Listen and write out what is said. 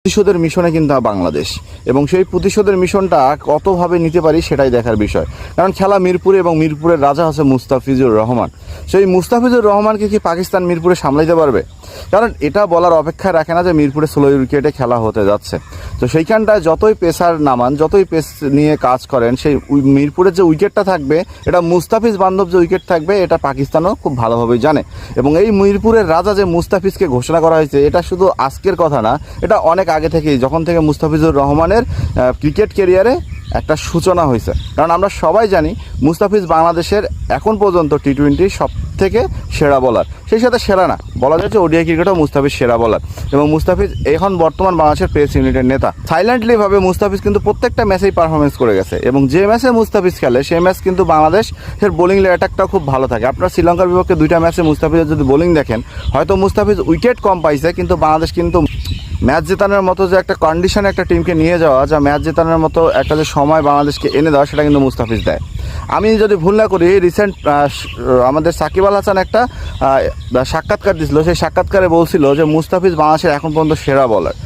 প্রতিশোধের মিশনে কিন্তু বাংলাদেশ, এবং সেই প্রতিশোধের মিশনটা কতভাবে নিতে পারি সেটাই দেখার বিষয়। কারণ খেলা মিরপুরে, এবং মিরপুরের রাজা হচ্ছে মুস্তাফিজুর রহমান। সেই মুস্তাফিজুর রহমানকে কি পাকিস্তান মিরপুরে সামলাইতে পারবে? কারণ এটা বলার অপেক্ষা রাখে না যে মিরপুরে স্লো উইকেটে খেলা হতে যাচ্ছে। তো সেইখানটায় যতই পেসার নামান, যতই পেস নিয়ে কাজ করেন, সেই মিরপুরের যে উইকেটটা থাকবে, এটা মুস্তাফিজ বান্ধব যে উইকেট থাকবে, এটা পাকিস্তানও খুব ভালোভাবেই জানে। এবং এই মিরপুরের রাজা যে মুস্তাফিজকে ঘোষণা করা হয়েছে, এটা শুধু আজকের কথা না, এটা অনেক আগে থেকেই, যখন থেকে মুস্তাফিজুর রহমানের ক্রিকেট ক্যারিয়ারে একটা সূচনা হয়েছে। কারণ আমরা সবাই জানি মুস্তাফিজ বাংলাদেশের এখন পর্যন্ত টি-20 সব থেকে সেরা বলার, সেই সাথে সেরা না বলা যাচ্ছে, ওডিআই ক্রিকেটেও মুস্তাফিজ সেরা বলার। এবং মুস্তাফিজ এখন বর্তমান বাংলাদেশের পেস ইউনিটের নেতা। সাইলেন্টলিভাবে মুস্তাফিজ কিন্তু প্রত্যেকটা ম্যাচেই পারফরমেন্স করে গেছে, এবং যে ম্যাচে মুস্তাফিজ খেলে সেই ম্যাচ কিন্তু বাংলাদেশের বোলিং অ্যাটাকটাও খুব ভালো থাকে। আপনার শ্রীলঙ্কার বিপক্ষে 2টা ম্যাচে মুস্তাফিজের যদি বোলিং দেখেন, হয়তো মুস্তাফিজ উইকেট কম পাইছে, কিন্তু বাংলাদেশ কিন্তু ম্যাচ জেতানোর মতো যে একটা কন্ডিশনে একটা টিমকে নিয়ে যাওয়া, যা ম্যাচ জেতানোর মতো একটা যে সময় বাংলাদেশকে এনে দেওয়া, সেটা কিন্তু মুস্তাফিজ দেয়। আমি যদি ভুল না করি, রিসেন্ট আমাদের সাকিব আল হাসান একটা সাক্ষাৎকার দিয়েছিল, সেই সাক্ষাৎকারে বলছিল যে মুস্তাফিজ বাংলাদেশের এখন পর্যন্ত সেরা বলার।